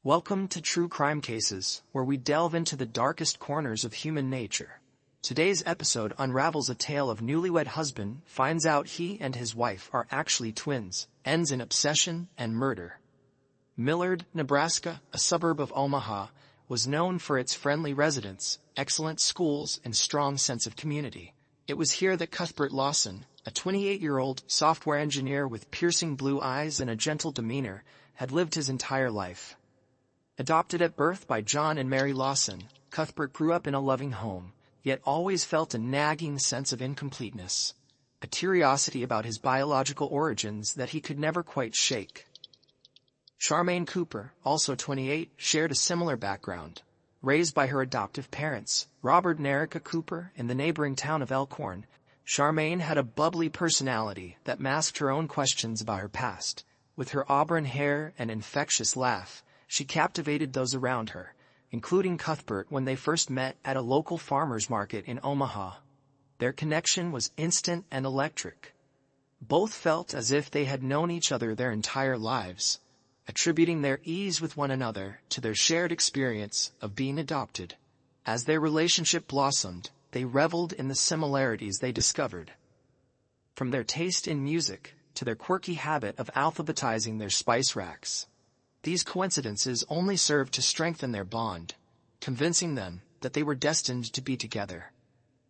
Welcome to True Crime Cases, where we delve into the darkest corners of human nature. Today's episode unravels a tale of newlywed husband finds out he and his wife are actually twins, ends in obsession and murder. Millard, Nebraska, a suburb of Omaha, was known for its friendly residents, excellent schools, and strong sense of community. It was here that Cuthbert Lawson, a 28-year-old software engineer with piercing blue eyes and a gentle demeanor, had lived his entire life. Adopted at birth by John and Mary Lawson, Cuthbert grew up in a loving home, yet always felt a nagging sense of incompleteness, a curiosity about his biological origins that he could never quite shake. Charmaine Cooper, also 28, shared a similar background. Raised by her adoptive parents, Robert and Erica Cooper, in the neighboring town of Elkhorn, Charmaine had a bubbly personality that masked her own questions about her past. With her auburn hair and infectious laugh, she captivated those around her, including Cuthbert when they first met at a local farmer's market in Omaha. Their connection was instant and electric. Both felt as if they had known each other their entire lives, attributing their ease with one another to their shared experience of being adopted. As their relationship blossomed, they reveled in the similarities they discovered. From their taste in music to their quirky habit of alphabetizing their spice racks, these coincidences only served to strengthen their bond, convincing them that they were destined to be together.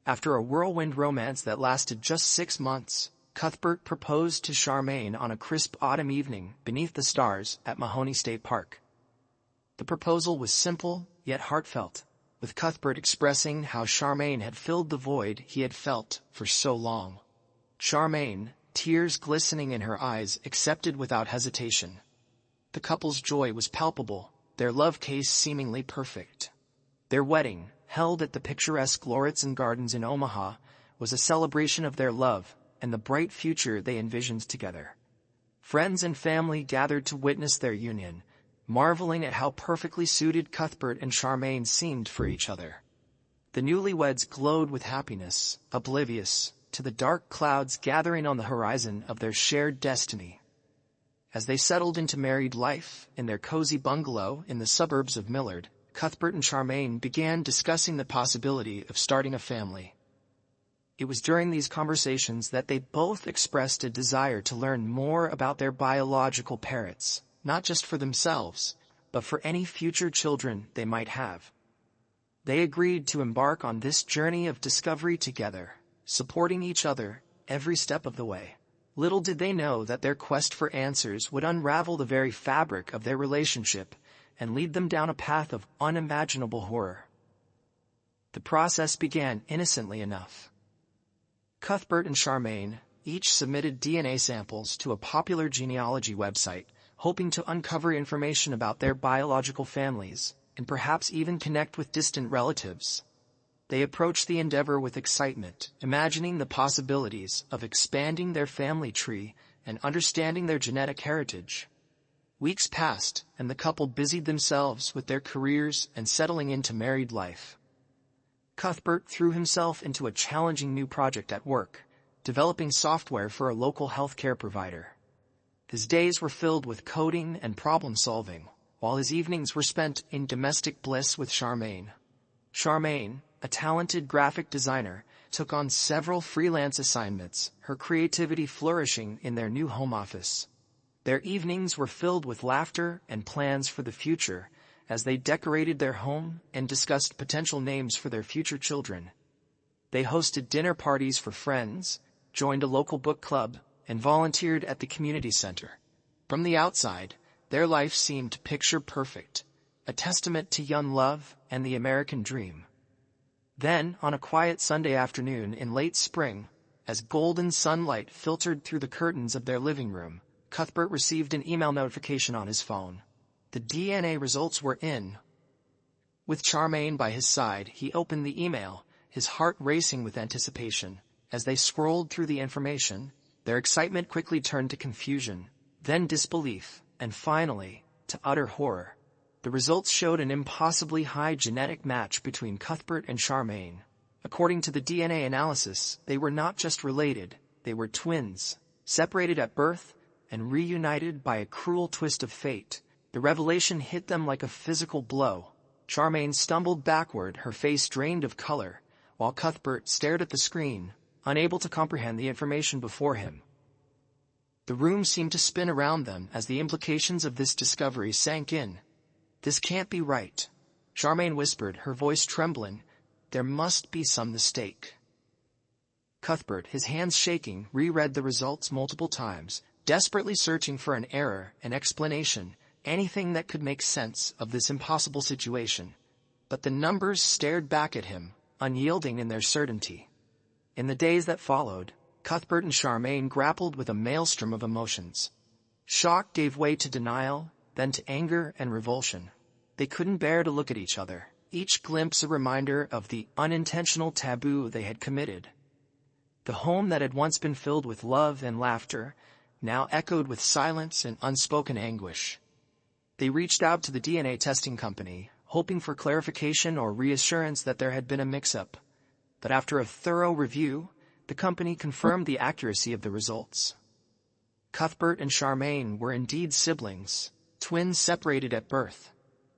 After a whirlwind romance that lasted just 6 months, Cuthbert proposed to Charmaine on a crisp autumn evening beneath the stars at Mahoney State Park. The proposal was simple yet heartfelt, with Cuthbert expressing how Charmaine had filled the void he had felt for so long. Charmaine, tears glistening in her eyes, accepted without hesitation. The couple's joy was palpable, their love case seemingly perfect. Their wedding, held at the picturesque Lauritsen Gardens in Omaha, was a celebration of their love and the bright future they envisioned together. Friends and family gathered to witness their union, marveling at how perfectly suited Cuthbert and Charmaine seemed for each other. The newlyweds glowed with happiness, oblivious to the dark clouds gathering on the horizon of their shared destiny. As they settled into married life in their cozy bungalow in the suburbs of Millard, Cuthbert and Charmaine began discussing the possibility of starting a family. It was during these conversations that they both expressed a desire to learn more about their biological parents, not just for themselves, but for any future children they might have. They agreed to embark on this journey of discovery together, supporting each other every step of the way. Little did they know that their quest for answers would unravel the very fabric of their relationship and lead them down a path of unimaginable horror. The process began innocently enough. Cuthbert and Charmaine each submitted DNA samples to a popular genealogy website, hoping to uncover information about their biological families and perhaps even connect with distant relatives. They approached the endeavor with excitement, imagining the possibilities of expanding their family tree and understanding their genetic heritage. Weeks passed, and the couple busied themselves with their careers and settling into married life. Cuthbert threw himself into a challenging new project at work, developing software for a local healthcare provider. His days were filled with coding and problem-solving, while his evenings were spent in domestic bliss with Charmaine. Charmaine, a talented graphic designer, took on several freelance assignments, her creativity flourishing in their new home office. Their evenings were filled with laughter and plans for the future as they decorated their home and discussed potential names for their future children. They hosted dinner parties for friends, joined a local book club, and volunteered at the community center. From the outside, their life seemed picture perfect, a testament to young love and the American dream. Then, on a quiet Sunday afternoon in late spring, as golden sunlight filtered through the curtains of their living room, Cuthbert received an email notification on his phone. The DNA results were in. With Charmaine by his side, he opened the email, his heart racing with anticipation. As they scrolled through the information, their excitement quickly turned to confusion, then disbelief, and finally, to utter horror. The results showed an impossibly high genetic match between Cuthbert and Charmaine. According to the DNA analysis, they were not just related, they were twins, separated at birth and reunited by a cruel twist of fate. The revelation hit them like a physical blow. Charmaine stumbled backward, her face drained of color, while Cuthbert stared at the screen, unable to comprehend the information before him. The room seemed to spin around them as the implications of this discovery sank in. "This can't be right," Charmaine whispered, her voice trembling. "There must be some mistake." Cuthbert, his hands shaking, reread the results multiple times, desperately searching for an error, an explanation, anything that could make sense of this impossible situation. But the numbers stared back at him, unyielding in their certainty. In the days that followed, Cuthbert and Charmaine grappled with a maelstrom of emotions. Shock gave way to denial, then to anger and revulsion. They couldn't bear to look at each other, each glimpse a reminder of the unintentional taboo they had committed. The home that had once been filled with love and laughter now echoed with silence and unspoken anguish. They reached out to the DNA testing company, hoping for clarification or reassurance that there had been a mix-up. But after a thorough review, the company confirmed the accuracy of the results. Cuthbert and Charmaine were indeed siblings, twins separated at birth.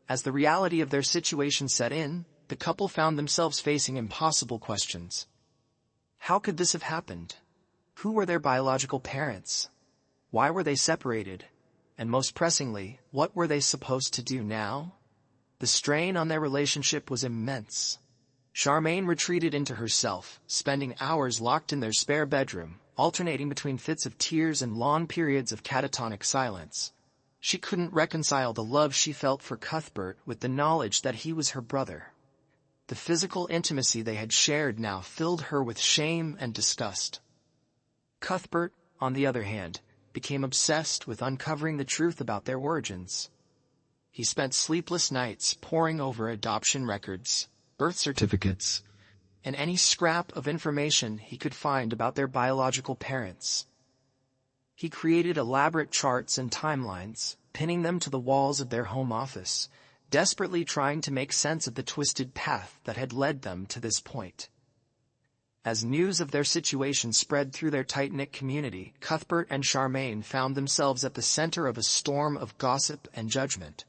As the reality of their situation set in, the couple found themselves facing impossible questions. How could this have happened? Who were their biological parents? Why were they separated? And most pressingly, what were they supposed to do now? The strain on their relationship was immense. Charmaine retreated into herself, spending hours locked in their spare bedroom, alternating between fits of tears and long periods of catatonic silence. She couldn't reconcile the love she felt for Cuthbert with the knowledge that he was her brother. The physical intimacy they had shared now filled her with shame and disgust. Cuthbert, on the other hand, became obsessed with uncovering the truth about their origins. He spent sleepless nights poring over adoption records, birth certificates, and any scrap of information he could find about their biological parents. He created elaborate charts and timelines, pinning them to the walls of their home office, desperately trying to make sense of the twisted path that had led them to this point. As news of their situation spread through their tight-knit community, Cuthbert and Charmaine found themselves at the center of a storm of gossip and judgment.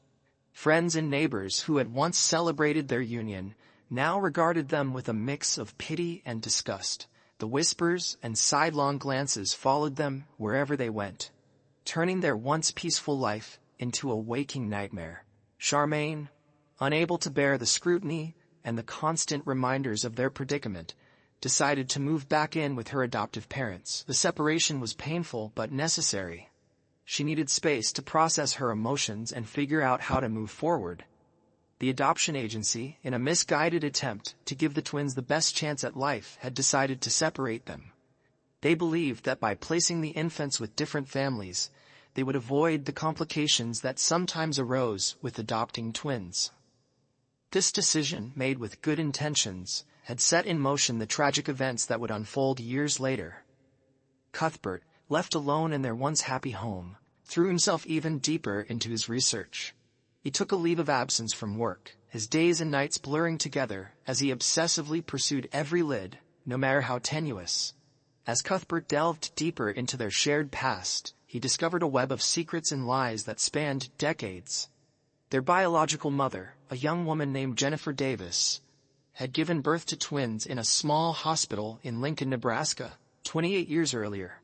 Friends and neighbors who had once celebrated their union now regarded them with a mix of pity and disgust. The whispers and sidelong glances followed them wherever they went, turning their once peaceful life into a waking nightmare. Charmaine, unable to bear the scrutiny and the constant reminders of their predicament, decided to move back in with her adoptive parents. The separation was painful but necessary. She needed space to process her emotions and figure out how to move forward. The adoption agency, in a misguided attempt to give the twins the best chance at life, had decided to separate them. They believed that by placing the infants with different families, they would avoid the complications that sometimes arose with adopting twins. This decision, made with good intentions, had set in motion the tragic events that would unfold years later. Cuthbert, left alone in their once happy home, threw himself even deeper into his research. He took a leave of absence from work, his days and nights blurring together as he obsessively pursued every lead, no matter how tenuous. As Cuthbert delved deeper into their shared past, he discovered a web of secrets and lies that spanned decades. Their biological mother, a young woman named Jennifer Davis, had given birth to twins in a small hospital in Lincoln, Nebraska, 28 years earlier.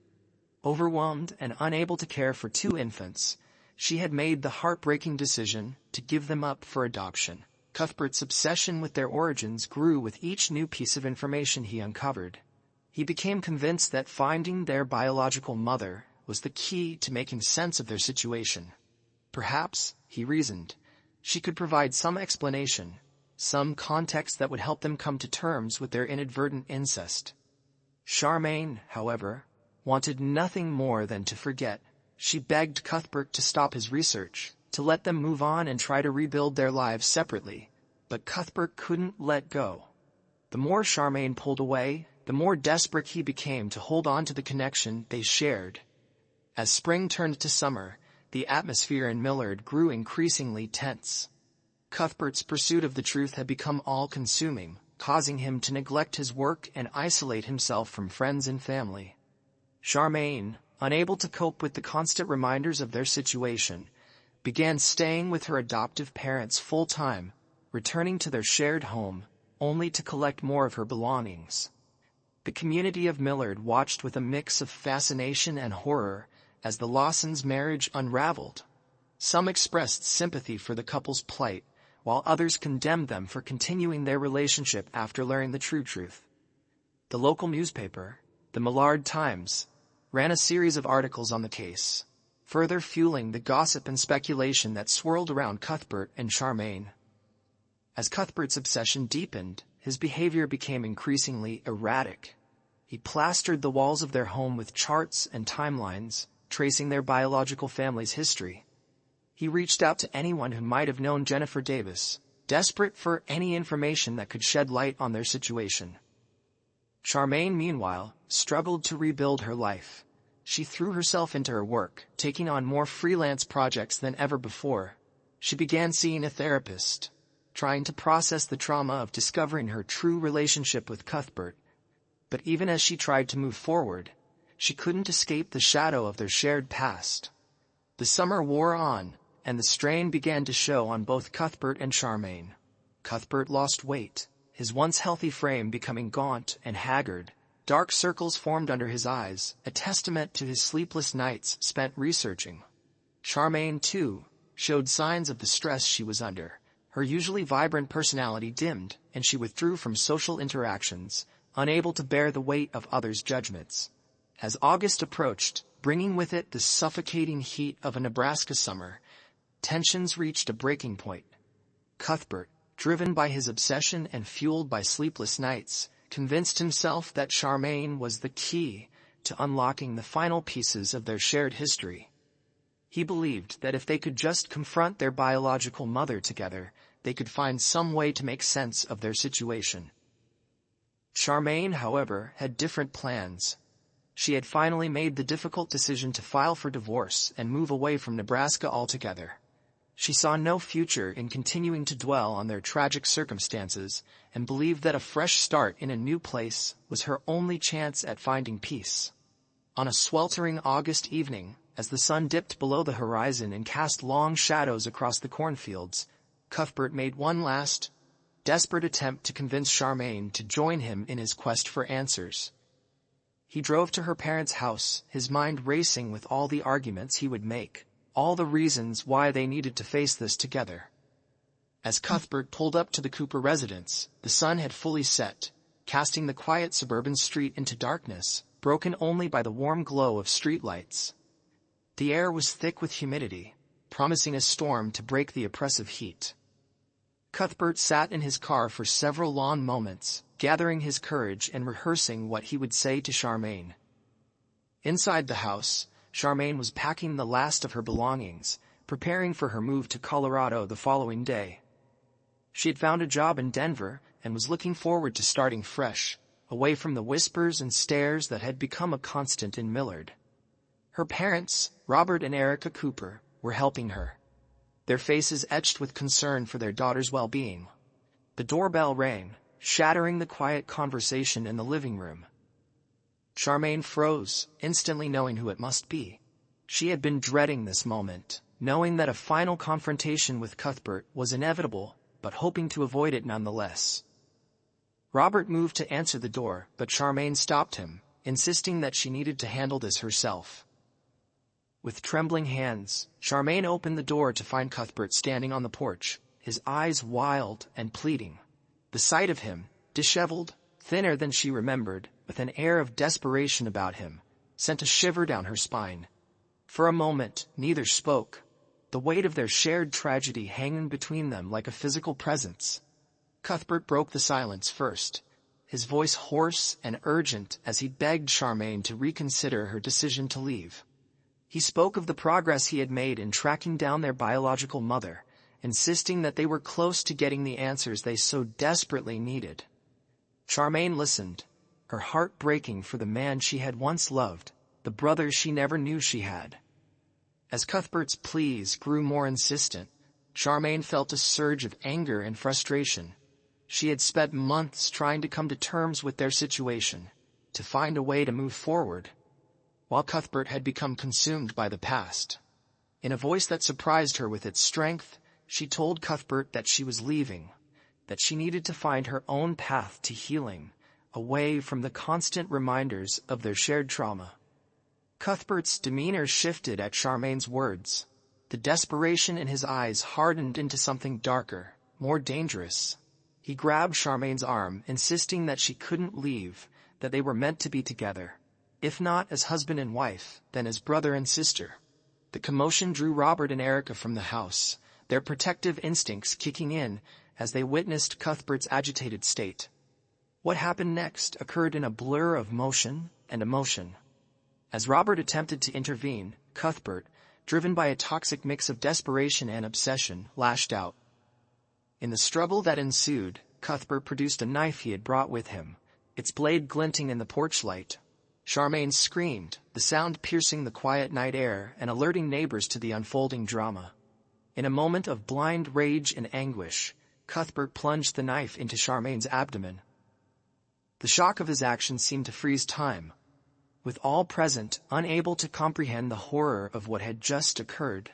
Overwhelmed and unable to care for two infants, she had made the heartbreaking decision to give them up for adoption. Cuthbert's obsession with their origins grew with each new piece of information he uncovered. He became convinced that finding their biological mother was the key to making sense of their situation. Perhaps, he reasoned, she could provide some explanation, some context that would help them come to terms with their inadvertent incest. Charmaine, however, wanted nothing more than to forget. She begged Cuthbert to stop his research, to let them move on and try to rebuild their lives separately. But Cuthbert couldn't let go. The more Charmaine pulled away, the more desperate he became to hold on to the connection they shared. As spring turned to summer, the atmosphere in Millard grew increasingly tense. Cuthbert's pursuit of the truth had become all-consuming, causing him to neglect his work and isolate himself from friends and family. Charmaine, unable to cope with the constant reminders of their situation, began staying with her adoptive parents full-time, returning to their shared home, only to collect more of her belongings. The community of Millard watched with a mix of fascination and horror as the Lawsons' marriage unraveled. Some expressed sympathy for the couple's plight, while others condemned them for continuing their relationship after learning the true truth. The local newspaper, the Millard Times, ran a series of articles on the case, further fueling the gossip and speculation that swirled around Cuthbert and Charmaine. As Cuthbert's obsession deepened, his behavior became increasingly erratic. He plastered the walls of their home with charts and timelines, tracing their biological family's history. He reached out to anyone who might have known Jennifer Davis, desperate for any information that could shed light on their situation. Charmaine, meanwhile, struggled to rebuild her life. She threw herself into her work, taking on more freelance projects than ever before. She began seeing a therapist, trying to process the trauma of discovering her true relationship with Cuthbert. But even as she tried to move forward, she couldn't escape the shadow of their shared past. The summer wore on, and the strain began to show on both Cuthbert and Charmaine. Cuthbert lost weight, his once healthy frame becoming gaunt and haggard. Dark circles formed under his eyes, a testament to his sleepless nights spent researching. Charmaine, too, showed signs of the stress she was under. Her usually vibrant personality dimmed, and she withdrew from social interactions, unable to bear the weight of others' judgments. As August approached, bringing with it the suffocating heat of a Nebraska summer, tensions reached a breaking point. Cuthbert, driven by his obsession and fueled by sleepless nights, convinced himself that Charmaine was the key to unlocking the final pieces of their shared history. He believed that if they could just confront their biological mother together, they could find some way to make sense of their situation. Charmaine, however, had different plans. She had finally made the difficult decision to file for divorce and move away from Nebraska altogether. She saw no future in continuing to dwell on their tragic circumstances and believed that a fresh start in a new place was her only chance at finding peace. On a sweltering August evening, as the sun dipped below the horizon and cast long shadows across the cornfields, Cuthbert made one last, desperate attempt to convince Charmaine to join him in his quest for answers. He drove to her parents' house, his mind racing with all the arguments he would make, all the reasons why they needed to face this together. As Cuthbert pulled up to the Cooper residence, the sun had fully set, casting the quiet suburban street into darkness, broken only by the warm glow of streetlights. The air was thick with humidity, promising a storm to break the oppressive heat. Cuthbert sat in his car for several long moments, gathering his courage and rehearsing what he would say to Charmaine. Inside the house, Charmaine was packing the last of her belongings, preparing for her move to Colorado the following day. She had found a job in Denver and was looking forward to starting fresh, away from the whispers and stares that had become a constant in Millard. Her parents, Robert and Erica Cooper, were helping her, their faces etched with concern for their daughter's well-being. The doorbell rang, shattering the quiet conversation in the living room. Charmaine froze, instantly knowing who it must be. She had been dreading this moment, knowing that a final confrontation with Cuthbert was inevitable, but hoping to avoid it nonetheless. Robert moved to answer the door, but Charmaine stopped him, insisting that she needed to handle this herself. With trembling hands, Charmaine opened the door to find Cuthbert standing on the porch, his eyes wild and pleading. The sight of him, disheveled, thinner than she remembered, with an air of desperation about him, sent a shiver down her spine. For a moment, neither spoke, the weight of their shared tragedy hanging between them like a physical presence. Cuthbert broke the silence first, his voice hoarse and urgent as he begged Charmaine to reconsider her decision to leave. He spoke of the progress he had made in tracking down their biological mother, insisting that they were close to getting the answers they so desperately needed. Charmaine listened, her heart breaking for the man she had once loved, the brother she never knew she had. As Cuthbert's pleas grew more insistent, Charmaine felt a surge of anger and frustration. She had spent months trying to come to terms with their situation, to find a way to move forward, while Cuthbert had become consumed by the past. In a voice that surprised her with its strength, she told Cuthbert that she was leaving, that she needed to find her own path to healing, away from the constant reminders of their shared trauma. Cuthbert's demeanor shifted at Charmaine's words. The desperation in his eyes hardened into something darker, more dangerous. He grabbed Charmaine's arm, insisting that she couldn't leave, that they were meant to be together. If not as husband and wife, then as brother and sister. The commotion drew Robert and Erica from the house, their protective instincts kicking in as they witnessed Cuthbert's agitated state. What happened next occurred in a blur of motion and emotion. As Robert attempted to intervene, Cuthbert, driven by a toxic mix of desperation and obsession, lashed out. In the struggle that ensued, Cuthbert produced a knife he had brought with him, its blade glinting in the porch light. Charmaine screamed, the sound piercing the quiet night air and alerting neighbors to the unfolding drama. In a moment of blind rage and anguish, Cuthbert plunged the knife into Charmaine's abdomen. The shock of his action seemed to freeze time, with all present unable to comprehend the horror of what had just occurred.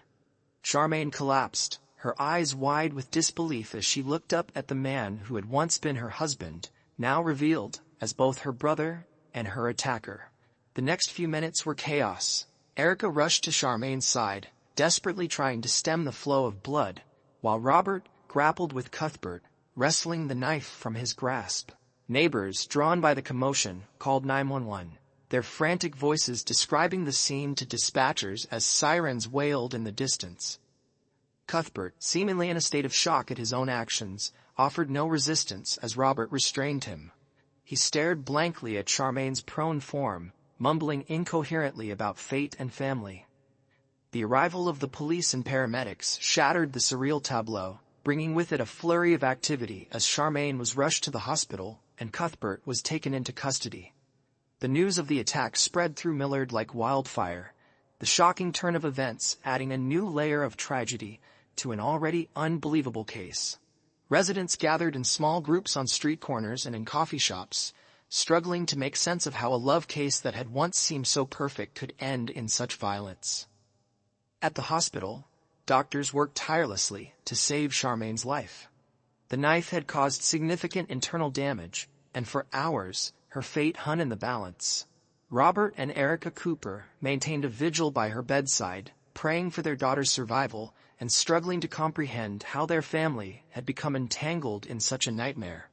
Charmaine collapsed, her eyes wide with disbelief as she looked up at the man who had once been her husband, now revealed as both her brother and her attacker. The next few minutes were chaos. Erica rushed to Charmaine's side, desperately trying to stem the flow of blood, while Robert grappled with Cuthbert, wresting the knife from his grasp. Neighbors, drawn by the commotion, called 911, their frantic voices describing the scene to dispatchers as sirens wailed in the distance. Cuthbert, seemingly in a state of shock at his own actions, offered no resistance as Robert restrained him. He stared blankly at Charmaine's prone form, mumbling incoherently about fate and family. The arrival of the police and paramedics shattered the surreal tableau, bringing with it a flurry of activity as Charmaine was rushed to the hospital and Cuthbert was taken into custody. The news of the attack spread through Millard like wildfire, the shocking turn of events adding a new layer of tragedy to an already unbelievable case. Residents gathered in small groups on street corners and in coffee shops, struggling to make sense of how a love case that had once seemed so perfect could end in such violence. At the hospital, doctors worked tirelessly to save Charmaine's life. The knife had caused significant internal damage, and for hours, her fate hung in the balance. Robert and Erica Cooper maintained a vigil by her bedside, praying for their daughter's survival and struggling to comprehend how their family had become entangled in such a nightmare.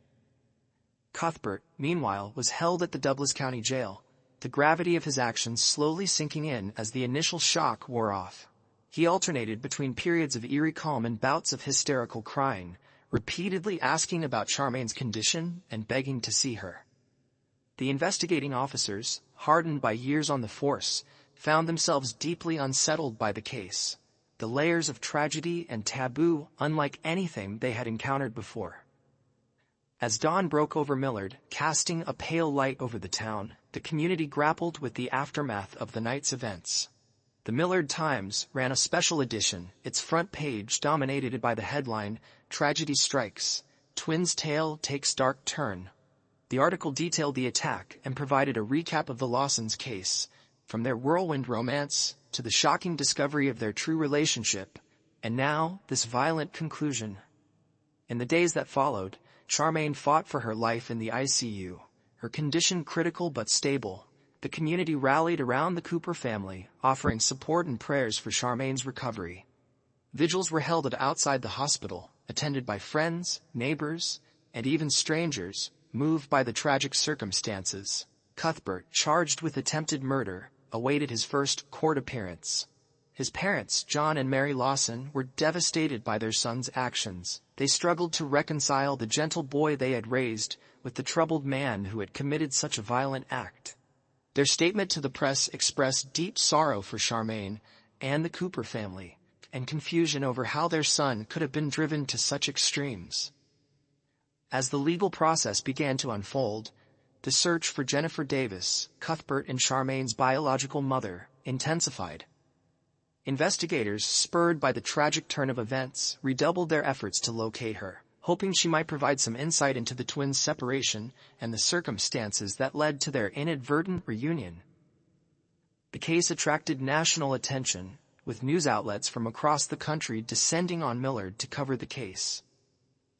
Cuthbert, meanwhile, was held at the Douglas County Jail, the gravity of his actions slowly sinking in as the initial shock wore off. He alternated between periods of eerie calm and bouts of hysterical crying, repeatedly asking about Charmaine's condition and begging to see her. The investigating officers, hardened by years on the force, found themselves deeply unsettled by the case, the layers of tragedy and taboo unlike anything they had encountered before. As dawn broke over Millard, casting a pale light over the town, the community grappled with the aftermath of the night's events. The Millard Times ran a special edition, its front page dominated by the headline, "Tragedy Strikes, Twins' Tale Takes Dark Turn." The article detailed the attack and provided a recap of the Lawsons' case, from their whirlwind romance to the shocking discovery of their true relationship, and now this violent conclusion. In the days that followed, Charmaine fought for her life in the ICU, her condition critical but stable. The community rallied around the Cooper family, offering support and prayers for Charmaine's recovery. Vigils were held outside the hospital, attended by friends, neighbors, and even strangers, moved by the tragic circumstances. Cuthbert, charged with attempted murder, awaited his first court appearance. His parents, John and Mary Lawson, were devastated by their son's actions. They struggled to reconcile the gentle boy they had raised with the troubled man who had committed such a violent act. Their statement to the press expressed deep sorrow for Charmaine and the Cooper family, and confusion over how their son could have been driven to such extremes. As the legal process began to unfold, the search for Jennifer Davis, Cuthbert and Charmaine's biological mother, intensified. Investigators, spurred by the tragic turn of events, redoubled their efforts to locate her, hoping she might provide some insight into the twins' separation and the circumstances that led to their inadvertent reunion. The case attracted national attention, with news outlets from across the country descending on Millard to cover the case.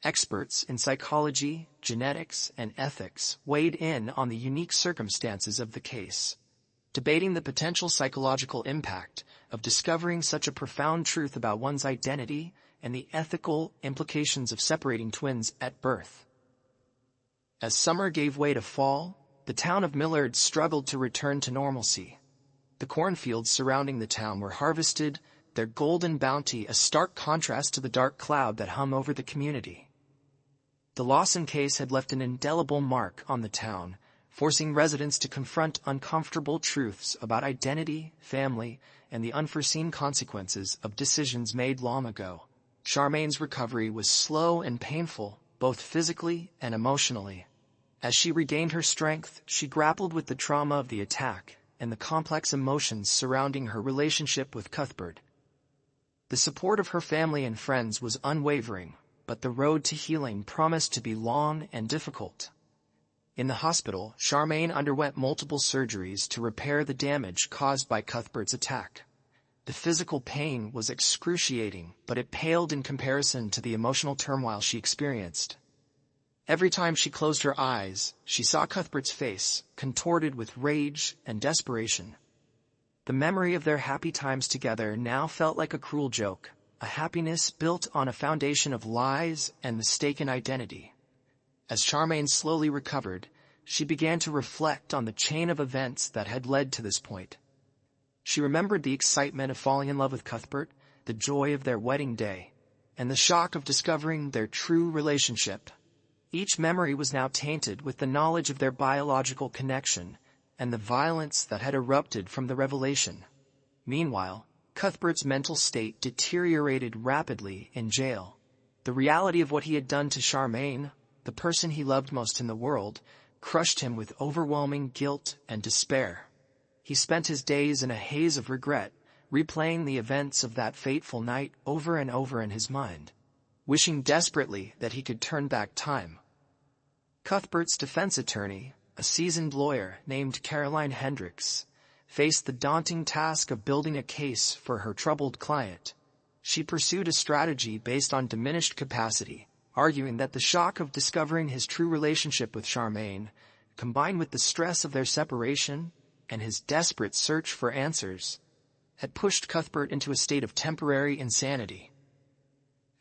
Experts in psychology, genetics, and ethics weighed in on the unique circumstances of the case, debating the potential psychological impact of discovering such a profound truth about one's identity and the ethical implications of separating twins at birth. As summer gave way to fall, the town of Millard struggled to return to normalcy. The cornfields surrounding the town were harvested, their golden bounty a stark contrast to the dark cloud that hung over the community. The Lawson case had left an indelible mark on the town, forcing residents to confront uncomfortable truths about identity, family, and the unforeseen consequences of decisions made long ago. Charmaine's recovery was slow and painful, both physically and emotionally. As she regained her strength, she grappled with the trauma of the attack and the complex emotions surrounding her relationship with Cuthbert. The support of her family and friends was unwavering, but the road to healing promised to be long and difficult. In the hospital, Charmaine underwent multiple surgeries to repair the damage caused by Cuthbert's attack. The physical pain was excruciating, but it paled in comparison to the emotional turmoil she experienced. Every time she closed her eyes, she saw Cuthbert's face, contorted with rage and desperation. The memory of their happy times together now felt like a cruel joke, a happiness built on a foundation of lies and mistaken identity. As Charmaine slowly recovered, she began to reflect on the chain of events that had led to this point. She remembered the excitement of falling in love with Cuthbert, the joy of their wedding day, and the shock of discovering their true relationship. Each memory was now tainted with the knowledge of their biological connection and the violence that had erupted from the revelation. Meanwhile, Cuthbert's mental state deteriorated rapidly in jail. The reality of what he had done to Charmaine, the person he loved most in the world, crushed him with overwhelming guilt and despair. He spent his days in a haze of regret, replaying the events of that fateful night over and over in his mind, wishing desperately that he could turn back time. Cuthbert's defense attorney, a seasoned lawyer named Caroline Hendricks, faced the daunting task of building a case for her troubled client. She pursued a strategy based on diminished capacity, arguing that the shock of discovering his true relationship with Charmaine, combined with the stress of their separation and his desperate search for answers, had pushed Cuthbert into a state of temporary insanity.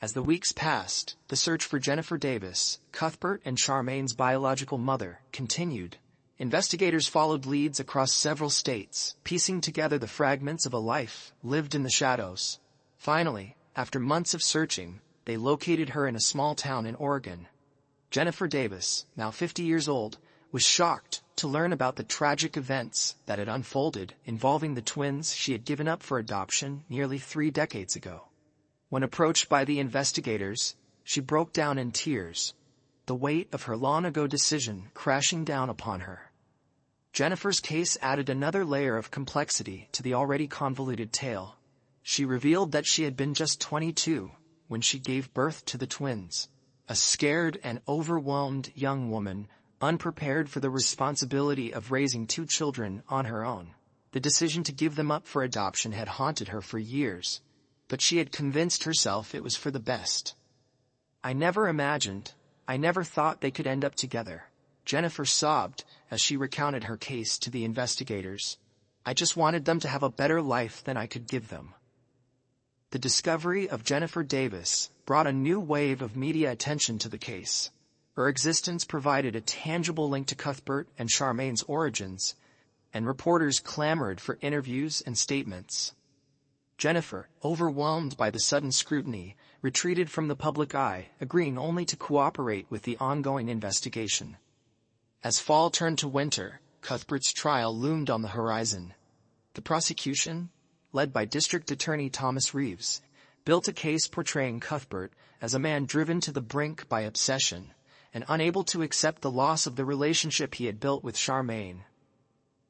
As the weeks passed, the search for Jennifer Davis, Cuthbert and Charmaine's biological mother, continued. Investigators followed leads across several states, piecing together the fragments of a life lived in the shadows. Finally, after months of searching, they located her in a small town in Oregon. Jennifer Davis, now 50 years old, was shocked to learn about the tragic events that had unfolded involving the twins she had given up for adoption nearly 3 decades ago. When approached by the investigators, she broke down in tears, the weight of her long-ago decision crashing down upon her. Jennifer's case added another layer of complexity to the already convoluted tale. She revealed that she had been just 22 when she gave birth to the twins, a scared and overwhelmed young woman, unprepared for the responsibility of raising 2 children on her own. The decision to give them up for adoption had haunted her for years, but she had convinced herself it was for the best. I never thought they could end up together," Jennifer sobbed as she recounted her case to the investigators. "I just wanted them to have a better life than I could give them." The discovery of Jennifer Davis brought a new wave of media attention to the case. Her existence provided a tangible link to Cuthbert and Charmaine's origins, and reporters clamored for interviews and statements. Jennifer, overwhelmed by the sudden scrutiny, retreated from the public eye, agreeing only to cooperate with the ongoing investigation. As fall turned to winter, Cuthbert's trial loomed on the horizon. The prosecution, led by District Attorney Thomas Reeves, built a case portraying Cuthbert as a man driven to the brink by obsession and unable to accept the loss of the relationship he had built with Charmaine.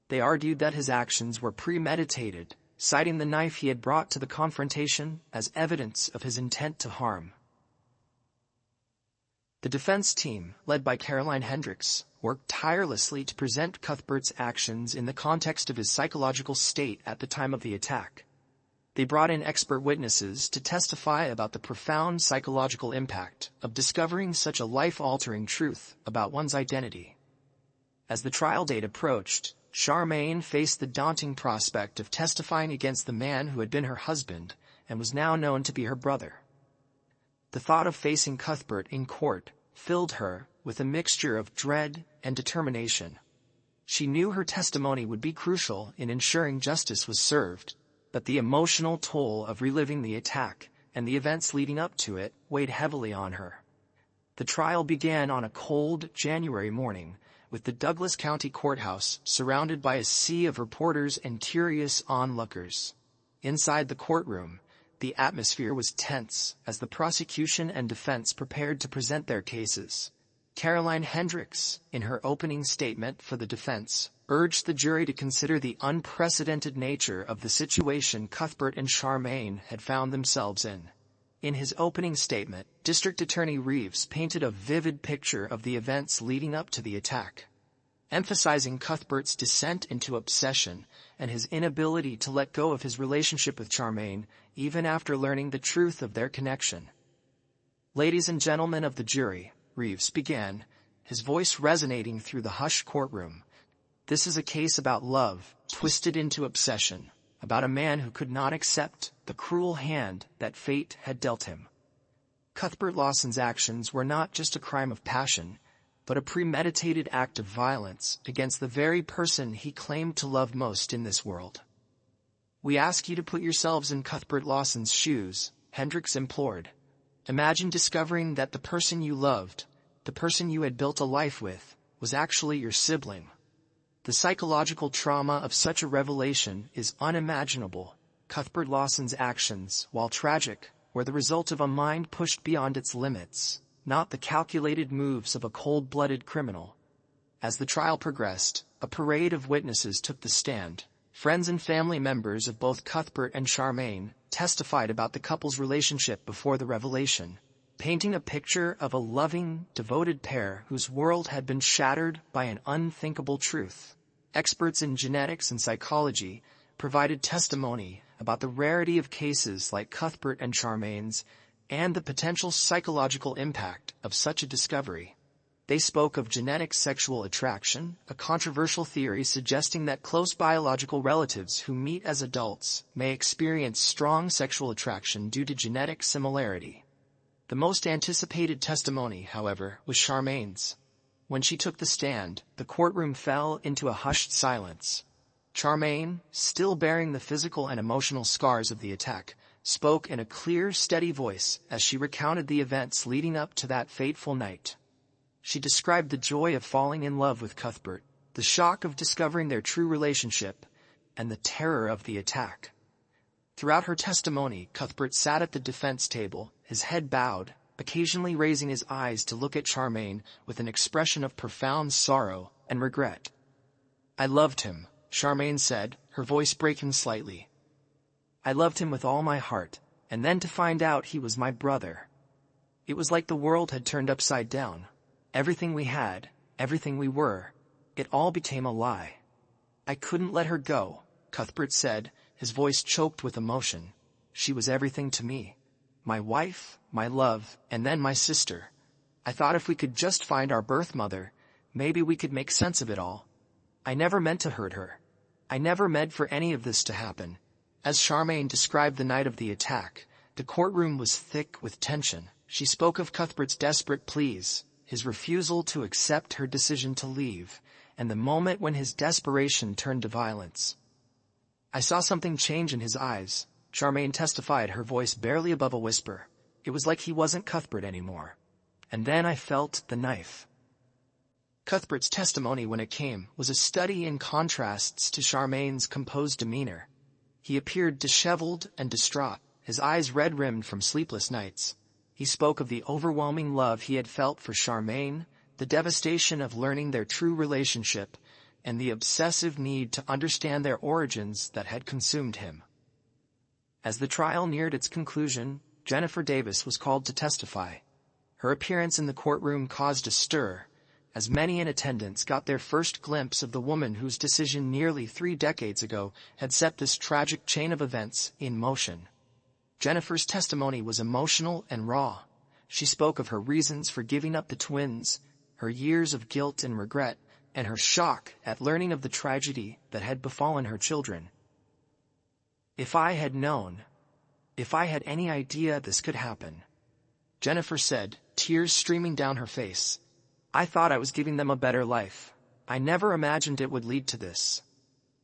They argued that his actions were premeditated, citing the knife he had brought to the confrontation as evidence of his intent to harm. The defense team, led by Caroline Hendricks, worked tirelessly to present Cuthbert's actions in the context of his psychological state at the time of the attack. They brought in expert witnesses to testify about the profound psychological impact of discovering such a life-altering truth about one's identity. As the trial date approached, Charmaine faced the daunting prospect of testifying against the man who had been her husband and was now known to be her brother. The thought of facing Cuthbert in court filled her with a mixture of dread and determination. She knew her testimony would be crucial in ensuring justice was served, but the emotional toll of reliving the attack and the events leading up to it weighed heavily on her. The trial began on a cold January morning, with the Douglas County Courthouse surrounded by a sea of reporters and curious onlookers. Inside the courtroom, the atmosphere was tense as the prosecution and defense prepared to present their cases. Caroline Hendricks, in her opening statement for the defense, urged the jury to consider the unprecedented nature of the situation Cuthbert and Charmaine had found themselves in. In his opening statement, District Attorney Reeves painted a vivid picture of the events leading up to the attack, emphasizing Cuthbert's descent into obsession and his inability to let go of his relationship with Charmaine even after learning the truth of their connection. "Ladies and gentlemen of the jury," Reeves began, his voice resonating through the hushed courtroom, "this is a case about love, twisted into obsession, about a man who could not accept the cruel hand that fate had dealt him. Cuthbert Lawson's actions were not just a crime of passion, but a premeditated act of violence against the very person he claimed to love most in this world. We ask you to put yourselves in Cuthbert Lawson's shoes," Hendricks implored. "Imagine discovering that the person you loved, the person you had built a life with, was actually your sibling. The psychological trauma of such a revelation is unimaginable. Cuthbert Lawson's actions, while tragic, were the result of a mind pushed beyond its limits, not the calculated moves of a cold-blooded criminal." As the trial progressed, a parade of witnesses took the stand. Friends and family members of both Cuthbert and Charmaine testified about the couple's relationship before the revelation, painting a picture of a loving, devoted pair whose world had been shattered by an unthinkable truth. Experts in genetics and psychology provided testimony about the rarity of cases like Cuthbert and Charmaine's and the potential psychological impact of such a discovery. They spoke of genetic sexual attraction, a controversial theory suggesting that close biological relatives who meet as adults may experience strong sexual attraction due to genetic similarity. The most anticipated testimony, however, was Charmaine's. When she took the stand, the courtroom fell into a hushed silence. Charmaine, still bearing the physical and emotional scars of the attack, spoke in a clear, steady voice as she recounted the events leading up to that fateful night. She described the joy of falling in love with Cuthbert, the shock of discovering their true relationship, and the terror of the attack. Throughout her testimony, Cuthbert sat at the defense table, his head bowed, occasionally raising his eyes to look at Charmaine with an expression of profound sorrow and regret. "I loved him," Charmaine said, her voice breaking slightly. "I loved him with all my heart, and then to find out he was my brother. It was like the world had turned upside down. Everything we had, everything we were, it all became a lie. I couldn't let her go," Cuthbert said, his voice choked with emotion. "She was everything to me. My wife, my love, and then my sister. I thought if we could just find our birth mother, maybe we could make sense of it all. I never meant to hurt her. I never meant for any of this to happen." As Charmaine described the night of the attack, the courtroom was thick with tension. She spoke of Cuthbert's desperate pleas, his refusal to accept her decision to leave, and the moment when his desperation turned to violence. "I saw something change in his eyes," Charmaine testified, her voice barely above a whisper. "It was like he wasn't Cuthbert anymore. And then I felt the knife." Cuthbert's testimony, when it came, was a study in contrasts to Charmaine's composed demeanor. He appeared disheveled and distraught, his eyes red-rimmed from sleepless nights. He spoke of the overwhelming love he had felt for Charmaine, the devastation of learning their true relationship, and the obsessive need to understand their origins that had consumed him. As the trial neared its conclusion, Jennifer Davis was called to testify. Her appearance in the courtroom caused a stir, as many in attendance got their first glimpse of the woman whose decision nearly 3 decades ago had set this tragic chain of events in motion. Jennifer's testimony was emotional and raw. She spoke of her reasons for giving up the twins, her years of guilt and regret, and her shock at learning of the tragedy that had befallen her children. "If I had known, if I had any idea this could happen," Jennifer said, tears streaming down her face, "I thought I was giving them a better life. I never imagined it would lead to this."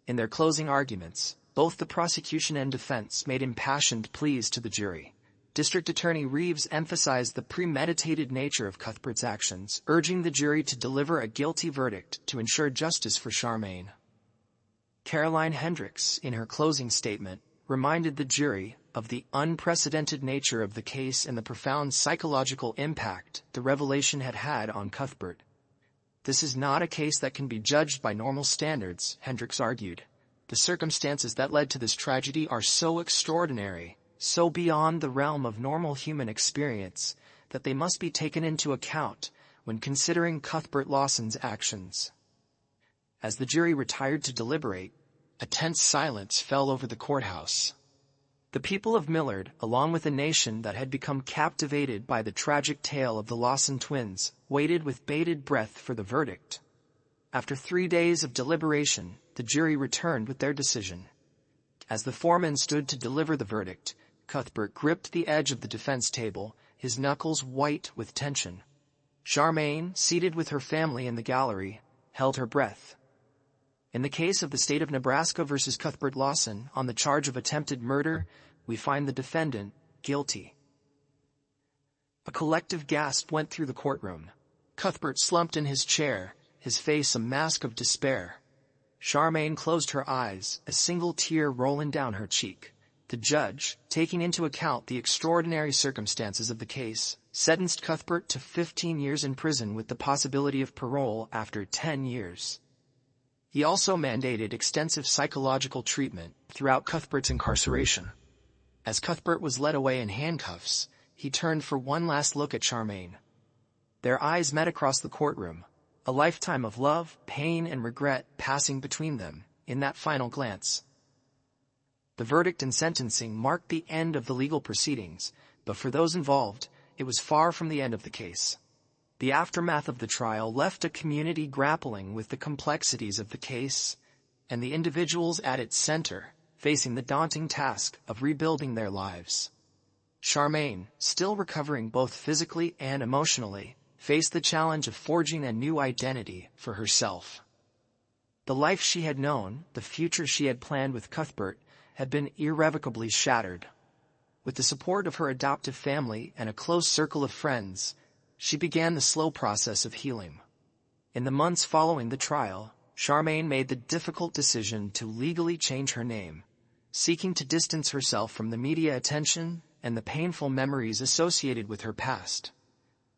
In their closing arguments, both the prosecution and defense made impassioned pleas to the jury. District Attorney Reeves emphasized the premeditated nature of Cuthbert's actions, urging the jury to deliver a guilty verdict to ensure justice for Charmaine. Caroline Hendricks, in her closing statement, reminded the jury of the unprecedented nature of the case and the profound psychological impact the revelation had had on Cuthbert. "This is not a case that can be judged by normal standards," Hendricks argued. "The circumstances that led to this tragedy are so extraordinary, so beyond the realm of normal human experience, that they must be taken into account when considering Cuthbert Lawson's actions." As the jury retired to deliberate, a tense silence fell over the courthouse. The people of Millard, along with a nation that had become captivated by the tragic tale of the Lawson twins, waited with bated breath for the verdict. After 3 days of deliberation, the jury returned with their decision. As the foreman stood to deliver the verdict, Cuthbert gripped the edge of the defense table, his knuckles white with tension. Charmaine, seated with her family in the gallery, held her breath. In the case of the state of Nebraska versus Cuthbert Lawson on the charge of attempted murder, we find the defendant guilty. A collective gasp went through the courtroom. Cuthbert slumped in his chair, his face a mask of despair. Charmaine closed her eyes, a single tear rolling down her cheek. The judge, taking into account the extraordinary circumstances of the case, sentenced Cuthbert to 15 years in prison with the possibility of parole after 10 years. He also mandated extensive psychological treatment throughout Cuthbert's incarceration. As Cuthbert was led away in handcuffs, he turned for one last look at Charmaine. Their eyes met across the courtroom, a lifetime of love, pain, and regret passing between them in that final glance. The verdict and sentencing marked the end of the legal proceedings, but for those involved, it was far from the end of the case. The aftermath of the trial left a community grappling with the complexities of the case and the individuals at its center, facing the daunting task of rebuilding their lives. Charmaine, still recovering both physically and emotionally, faced the challenge of forging a new identity for herself. The life she had known, the future she had planned with Cuthbert, had been irrevocably shattered. With the support of her adoptive family and a close circle of friends, she began the slow process of healing. In the months following the trial, Charmaine made the difficult decision to legally change her name, seeking to distance herself from the media attention and the painful memories associated with her past.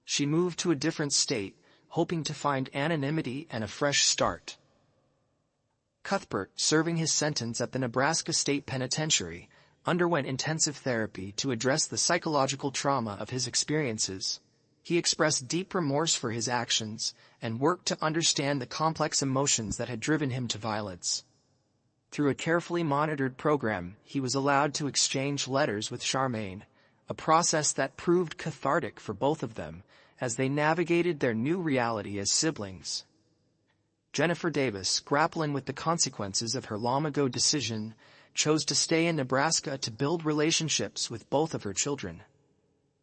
She moved to a different state, hoping to find anonymity and a fresh start. Cuthbert, serving his sentence at the Nebraska State Penitentiary, underwent intensive therapy to address the psychological trauma of his experiences. He expressed deep remorse for his actions and worked to understand the complex emotions that had driven him to violence. Through a carefully monitored program, he was allowed to exchange letters with Charmaine, a process that proved cathartic for both of them as they navigated their new reality as siblings. Jennifer Davis, grappling with the consequences of her long-ago decision, chose to stay in Nebraska to build relationships with both of her children.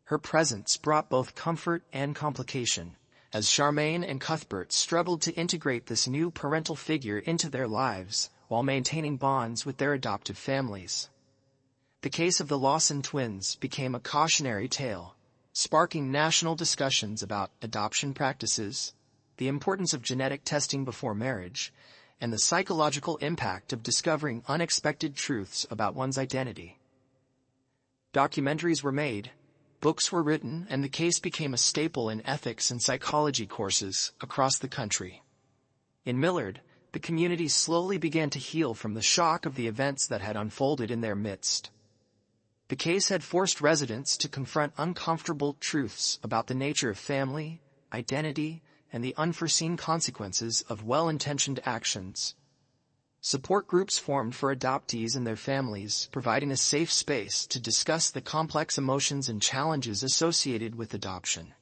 Her presence brought both comfort and complication, as Charmaine and Cuthbert struggled to integrate this new parental figure into their lives while maintaining bonds with their adoptive families. The case of the Lawson twins became a cautionary tale, sparking national discussions about adoption practices, the importance of genetic testing before marriage, and the psychological impact of discovering unexpected truths about one's identity. Documentaries were made, books were written, and the case became a staple in ethics and psychology courses across the country. In Millard, the community slowly began to heal from the shock of the events that had unfolded in their midst. The case had forced residents to confront uncomfortable truths about the nature of family, identity, and the unforeseen consequences of well-intentioned actions. Support groups formed for adoptees and their families, providing a safe space to discuss the complex emotions and challenges associated with adoption.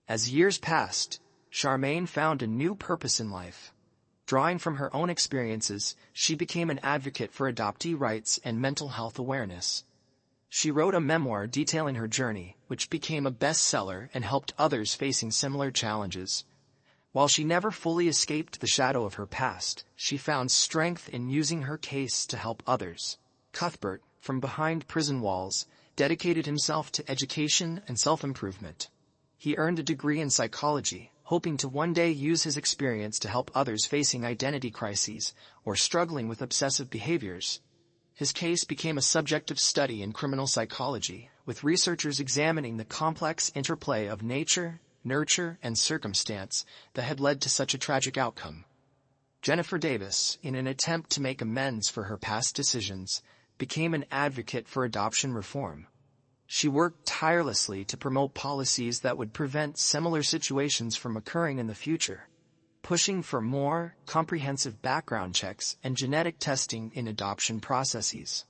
As years passed, Charmaine found a new purpose in life. Drawing from her own experiences, she became an advocate for adoptee rights and mental health awareness. She wrote a memoir detailing her journey, which became a bestseller and helped others facing similar challenges. While she never fully escaped the shadow of her past, she found strength in using her case to help others. Cuthbert, from behind prison walls, dedicated himself to education and self-improvement. He earned a degree in psychology, hoping to one day use his experience to help others facing identity crises or struggling with obsessive behaviors. His case became a subject of study in criminal psychology, with researchers examining the complex interplay of nature, nurture, and circumstance that had led to such a tragic outcome. Jennifer Davis, in an attempt to make amends for her past decisions, became an advocate for adoption reform. She worked tirelessly to promote policies that would prevent similar situations from occurring in the future, pushing for more comprehensive background checks and genetic testing in adoption processes.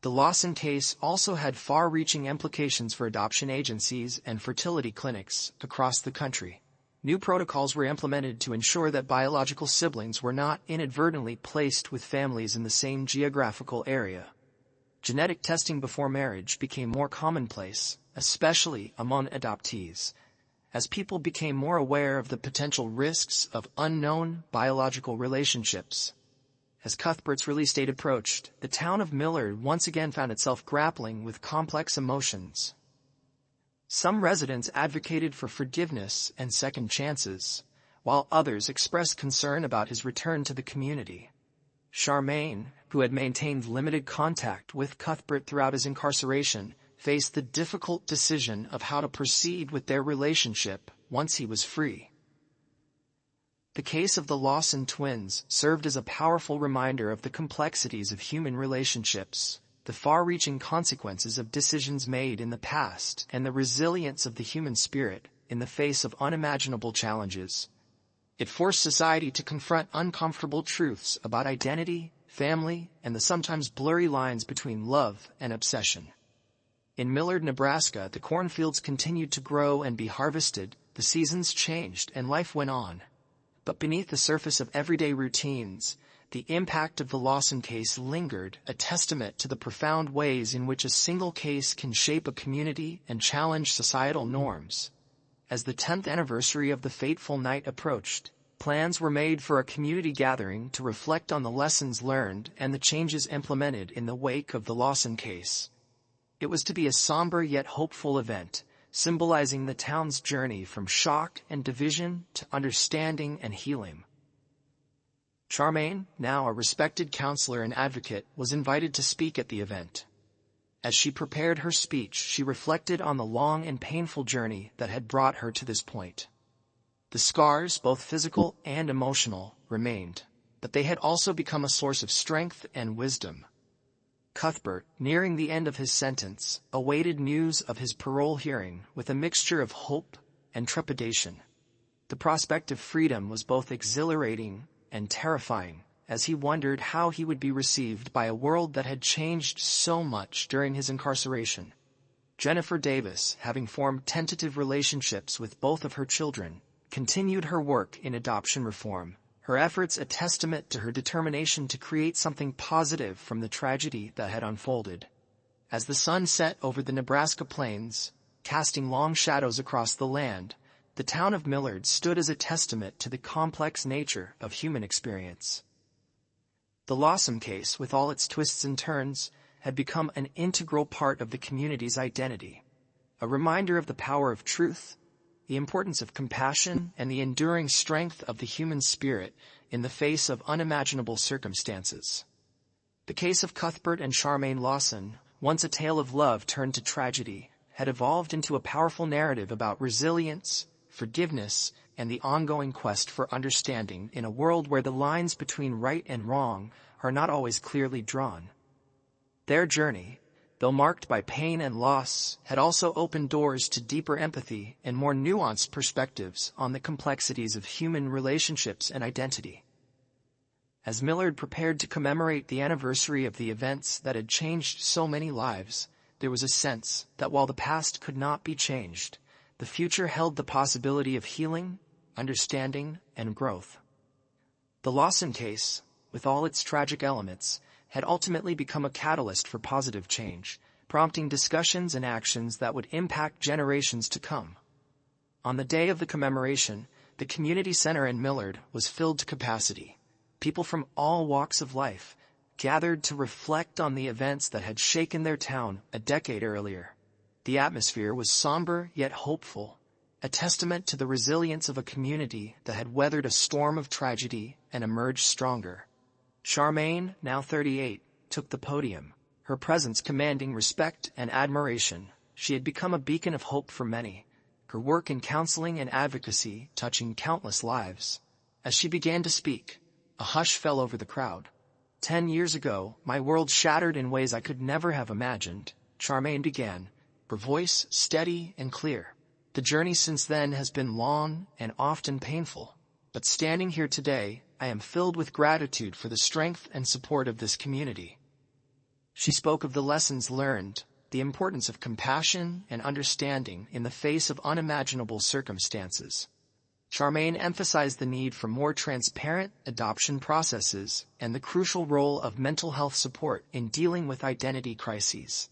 The Lawson case also had far-reaching implications for adoption agencies and fertility clinics across the country. New protocols were implemented to ensure that biological siblings were not inadvertently placed with families in the same geographical area. Genetic testing before marriage became more commonplace, especially among adoptees, as people became more aware of the potential risks of unknown biological relationships. As Cuthbert's release date approached, the town of Millard once again found itself grappling with complex emotions. Some residents advocated for forgiveness and second chances, while others expressed concern about his return to the community. Charmaine, who had maintained limited contact with Cuthbert throughout his incarceration, faced the difficult decision of how to proceed with their relationship once he was free. The case of the Lawson twins served as a powerful reminder of the complexities of human relationships, the far-reaching consequences of decisions made in the past, and the resilience of the human spirit in the face of unimaginable challenges. It forced society to confront uncomfortable truths about identity, family, and the sometimes blurry lines between love and obsession. In Millard, Nebraska, the cornfields continued to grow and be harvested, the seasons changed, and life went on. But beneath the surface of everyday routines, the impact of the Lawson case lingered, a testament to the profound ways in which a single case can shape a community and challenge societal norms. As the 10th anniversary of the fateful night approached, plans were made for a community gathering to reflect on the lessons learned and the changes implemented in the wake of the Lawson case. It was to be a somber yet hopeful event, symbolizing the town's journey from shock and division to understanding and healing. Charmaine, now a respected counselor and advocate, was invited to speak at the event. As she prepared her speech, she reflected on the long and painful journey that had brought her to this point. The scars, both physical and emotional, remained, but they had also become a source of strength and wisdom. Cuthbert, nearing the end of his sentence, awaited news of his parole hearing with a mixture of hope and trepidation. The prospect of freedom was both exhilarating and terrifying, as he wondered how he would be received by a world that had changed so much during his incarceration. Jennifer Davis, having formed tentative relationships with both of her children, continued her work in adoption reform, her efforts a testament to her determination to create something positive from the tragedy that had unfolded. As the sun set over the Nebraska plains, casting long shadows across the land, the town of Millard stood as a testament to the complex nature of human experience. The Lawson case, with all its twists and turns, had become an integral part of the community's identity, a reminder of the power of truth, the importance of compassion, and the enduring strength of the human spirit in the face of unimaginable circumstances. The case of Cuthbert and Charmaine Lawson, once a tale of love turned to tragedy, had evolved into a powerful narrative about resilience, forgiveness, and the ongoing quest for understanding in a world where the lines between right and wrong are not always clearly drawn. Their journey, though marked by pain and loss, had also opened doors to deeper empathy and more nuanced perspectives on the complexities of human relationships and identity. As Millard prepared to commemorate the anniversary of the events that had changed so many lives, there was a sense that while the past could not be changed, the future held the possibility of healing, understanding, and growth. The Lawson case, with all its tragic elements, had ultimately become a catalyst for positive change, prompting discussions and actions that would impact generations to come. On the day of the commemoration, the community center in Millard was filled to capacity. People from all walks of life gathered to reflect on the events that had shaken their town a decade earlier. The atmosphere was somber yet hopeful, a testament to the resilience of a community that had weathered a storm of tragedy and emerged stronger. Charmaine, now 38, took the podium, her presence commanding respect and admiration. She had become a beacon of hope for many, her work in counseling and advocacy touching countless lives. As she began to speak, a hush fell over the crowd. 10 years ago, my world shattered in ways I could never have imagined, Charmaine began, her voice steady and clear. The journey since then has been long and often painful, but standing here today, I am filled with gratitude for the strength and support of this community. She spoke of the lessons learned, the importance of compassion and understanding in the face of unimaginable circumstances. Charmaine emphasized the need for more transparent adoption processes and the crucial role of mental health support in dealing with identity crises.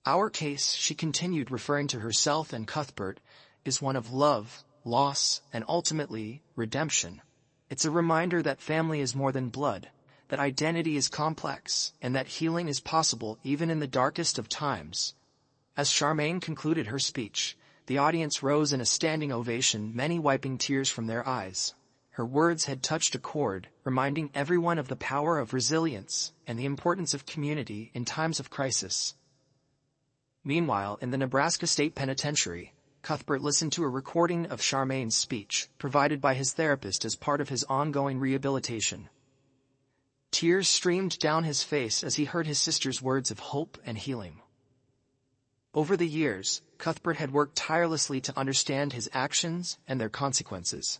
Our case, she continued, referring to herself and Cuthbert, is one of love, loss, and ultimately, redemption. It's a reminder that family is more than blood, that identity is complex, and that healing is possible even in the darkest of times. As Charmaine concluded her speech, the audience rose in a standing ovation, many wiping tears from their eyes. Her words had touched a chord, reminding everyone of the power of resilience and the importance of community in times of crisis. Meanwhile, in the Nebraska State Penitentiary, Cuthbert listened to a recording of Charmaine's speech, provided by his therapist as part of his ongoing rehabilitation. Tears streamed down his face as he heard his sister's words of hope and healing. Over the years, Cuthbert had worked tirelessly to understand his actions and their consequences.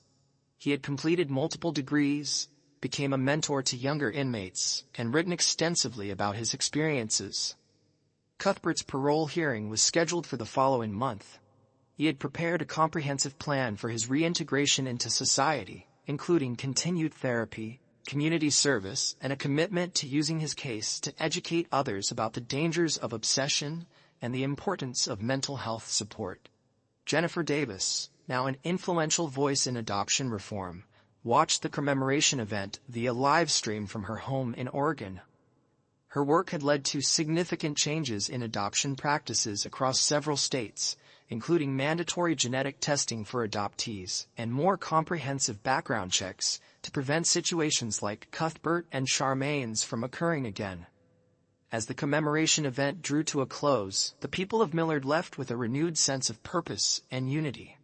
He had completed multiple degrees, became a mentor to younger inmates, and written extensively about his experiences. Cuthbert's parole hearing was scheduled for the following month. He had prepared a comprehensive plan for his reintegration into society, including continued therapy, community service, and a commitment to using his case to educate others about the dangers of obsession and the importance of mental health support. Jennifer Davis, now an influential voice in adoption reform, watched the commemoration event via live stream from her home in Oregon. Her work had led to significant changes in adoption practices across several states, including mandatory genetic testing for adoptees and more comprehensive background checks to prevent situations like Cuthbert and Charmaine's from occurring again. As the commemoration event drew to a close, the people of Millard left with a renewed sense of purpose and unity.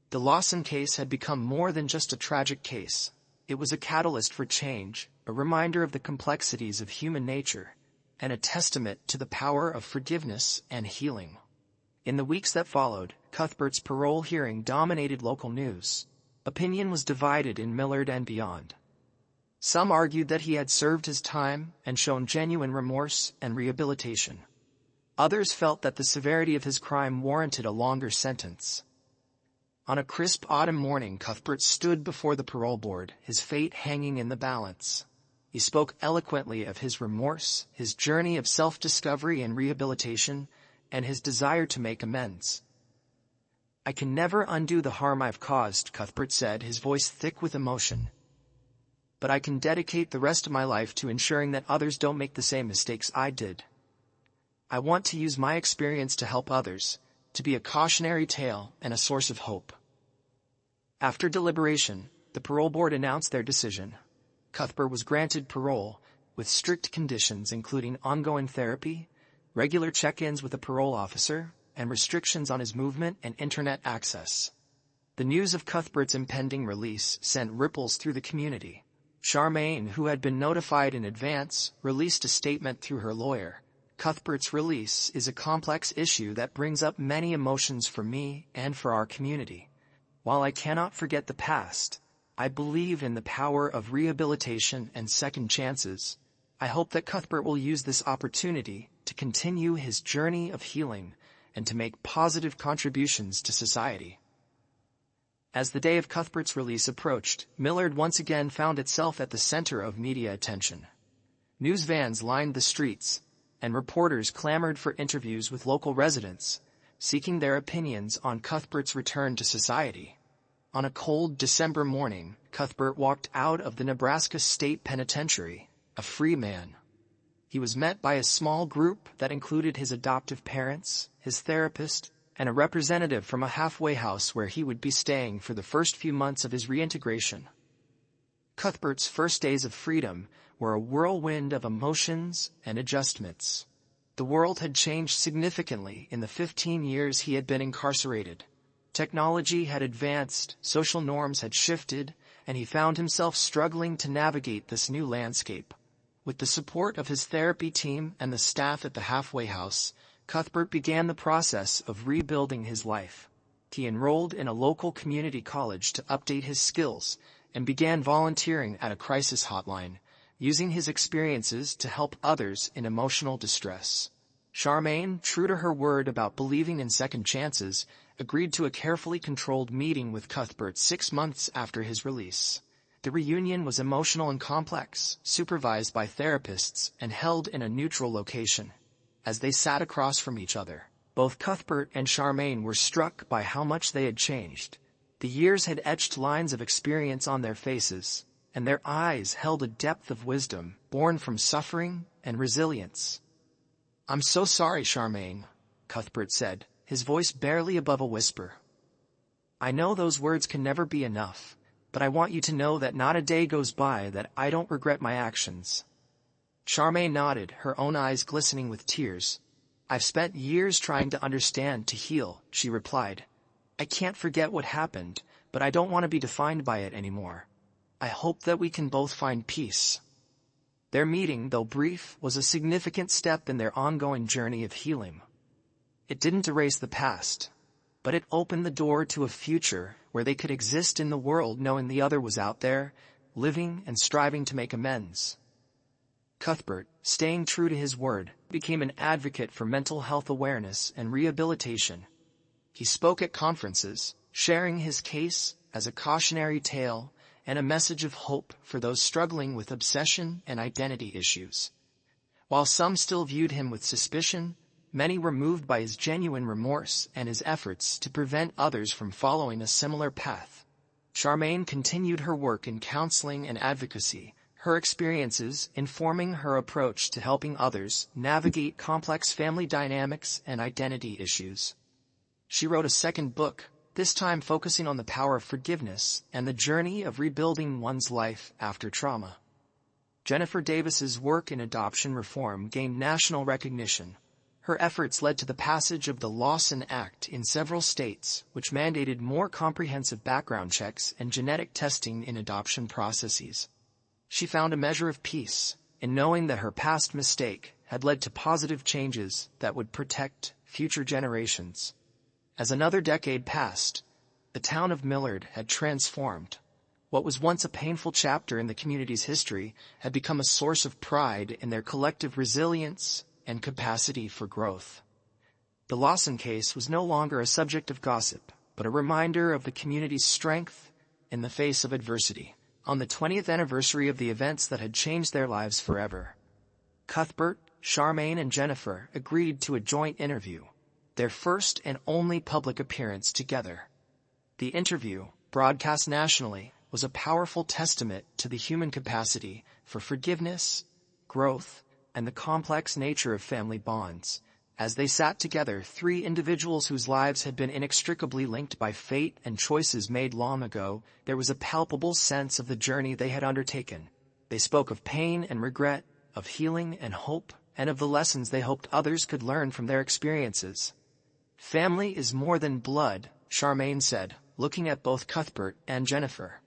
The Lawson case had become more than just a tragic case. It was a catalyst for change, a reminder of the complexities of human nature, and a testament to the power of forgiveness and healing. In the weeks that followed, Cuthbert's parole hearing dominated local news. Opinion was divided in Millard and beyond. Some argued that he had served his time and shown genuine remorse and rehabilitation. Others felt that the severity of his crime warranted a longer sentence. On a crisp autumn morning, Cuthbert stood before the parole board, his fate hanging in the balance. He spoke eloquently of his remorse, his journey of self-discovery and rehabilitation, and his desire to make amends. "I can never undo the harm I've caused," Cuthbert said, his voice thick with emotion. "But I can dedicate the rest of my life to ensuring that others don't make the same mistakes I did. I want to use my experience to help others, to be a cautionary tale and a source of hope." After deliberation, the parole board announced their decision. Cuthbert was granted parole, with strict conditions including ongoing therapy, regular check-ins with a parole officer, and restrictions on his movement and internet access. The news of Cuthbert's impending release sent ripples through the community. Charmaine, who had been notified in advance, released a statement through her lawyer, Cuthbert's release is a complex issue that brings up many emotions for me and for our community. While I cannot forget the past, I believe in the power of rehabilitation and second chances. I hope that Cuthbert will use this opportunity to continue his journey of healing and to make positive contributions to society. As the day of Cuthbert's release approached, Millard once again found itself at the center of media attention. News vans lined the streets, and reporters clamored for interviews with local residents, seeking their opinions on Cuthbert's return to society. On a cold December morning, Cuthbert walked out of the Nebraska State Penitentiary, a free man. He was met by a small group that included his adoptive parents, his therapist, and a representative from a halfway house where he would be staying for the first few months of his reintegration. Cuthbert's first days of freedom were a whirlwind of emotions and adjustments. The world had changed significantly in the 15 years he had been incarcerated. Technology had advanced, social norms had shifted, and he found himself struggling to navigate this new landscape. With the support of his therapy team and the staff at the halfway house, Cuthbert began the process of rebuilding his life. He enrolled in a local community college to update his skills and began volunteering at a crisis hotline, using his experiences to help others in emotional distress. Charmaine, true to her word about believing in second chances, agreed to a carefully controlled meeting with Cuthbert 6 months after his release. The reunion was emotional and complex, supervised by therapists and held in a neutral location. As they sat across from each other, both Cuthbert and Charmaine were struck by how much they had changed. The years had etched lines of experience on their faces, and their eyes held a depth of wisdom born from suffering and resilience. "I'm so sorry, Charmaine," Cuthbert said, his voice barely above a whisper. "I know those words can never be enough, but I want you to know that not a day goes by that I don't regret my actions." Charmaine nodded, her own eyes glistening with tears. "I've spent years trying to understand, to heal," she replied. "I can't forget what happened, but I don't want to be defined by it anymore. I hope that we can both find peace." Their meeting, though brief, was a significant step in their ongoing journey of healing. It didn't erase the past, but it opened the door to a future where they could exist in the world knowing the other was out there, living and striving to make amends. Cuthbert, staying true to his word, became an advocate for mental health awareness and rehabilitation. He spoke at conferences, sharing his case as a cautionary tale and a message of hope for those struggling with obsession and identity issues. While some still viewed him with suspicion, many were moved by his genuine remorse and his efforts to prevent others from following a similar path. Charmaine continued her work in counseling and advocacy, her experiences informing her approach to helping others navigate complex family dynamics and identity issues. She wrote a second book, this time focusing on the power of forgiveness and the journey of rebuilding one's life after trauma. Jennifer Davis's work in adoption reform gained national recognition. Her efforts led to the passage of the Lawson Act in several states, which mandated more comprehensive background checks and genetic testing in adoption processes. She found a measure of peace in knowing that her past mistake had led to positive changes that would protect future generations. As another decade passed, the town of Millard had transformed. What was once a painful chapter in the community's history had become a source of pride in their collective resilience and capacity for growth. The Lawson case was no longer a subject of gossip, but a reminder of the community's strength in the face of adversity. On the 20th anniversary of the events that had changed their lives forever, Cuthbert, Charmaine, and Jennifer agreed to a joint interview, their first and only public appearance together. The interview, broadcast nationally, was a powerful testament to the human capacity for forgiveness, growth, and the complex nature of family bonds. As they sat together, three individuals whose lives had been inextricably linked by fate and choices made long ago, there was a palpable sense of the journey they had undertaken. They spoke of pain and regret, of healing and hope, and of the lessons they hoped others could learn from their experiences. "Family is more than blood," Charmaine said, looking at both Cuthbert and Jennifer.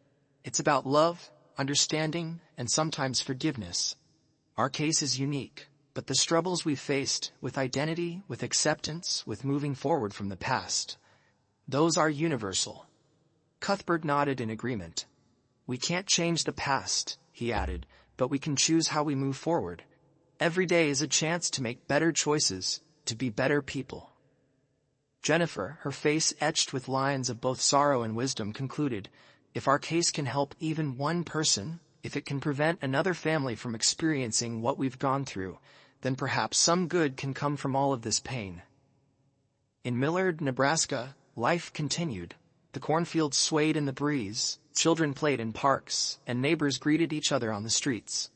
"It's about love, understanding, and sometimes forgiveness. Our case is unique, but the struggles we faced with identity, with acceptance, with moving forward from the past, those are universal. Cuthbert nodded in agreement. We can't change the past, he added, but we can choose how we move forward. Every day is a chance to make better choices, to be better people. Jennifer, her face etched with lines of both sorrow and wisdom, concluded, if our case can help even one person, if it can prevent another family from experiencing what we've gone through, then perhaps some good can come from all of this pain. In Millard, Nebraska, life continued. The cornfields swayed in the breeze, children played in parks, and neighbors greeted each other on the streets.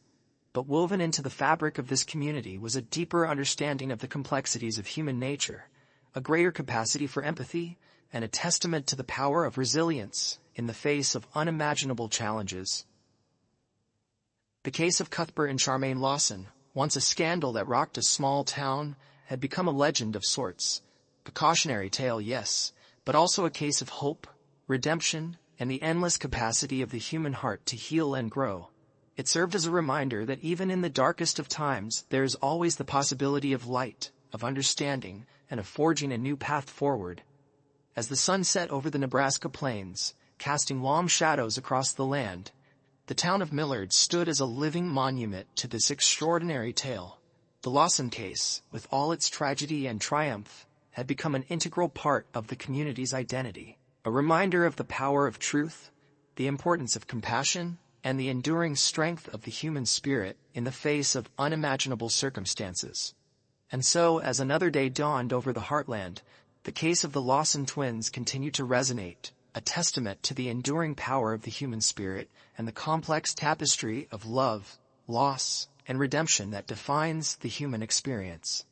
But woven into the fabric of this community was a deeper understanding of the complexities of human nature, a greater capacity for empathy, and a testament to the power of resilience in the face of unimaginable challenges. The case of Cuthbert and Charmaine Lawson, once a scandal that rocked a small town, had become a legend of sorts. A cautionary tale, yes, but also a case of hope, redemption, and the endless capacity of the human heart to heal and grow. It served as a reminder that even in the darkest of times, there is always the possibility of light, of understanding, and of forging a new path forward. As the sun set over the Nebraska plains, casting long shadows across the land, the town of Millard stood as a living monument to this extraordinary tale. The Lawson case, with all its tragedy and triumph, had become an integral part of the community's identity, a reminder of the power of truth, the importance of compassion, and the enduring strength of the human spirit in the face of unimaginable circumstances. And so, as another day dawned over the heartland, the case of the Lawson twins continued to resonate, a testament to the enduring power of the human spirit and the complex tapestry of love, loss, and redemption that defines the human experience.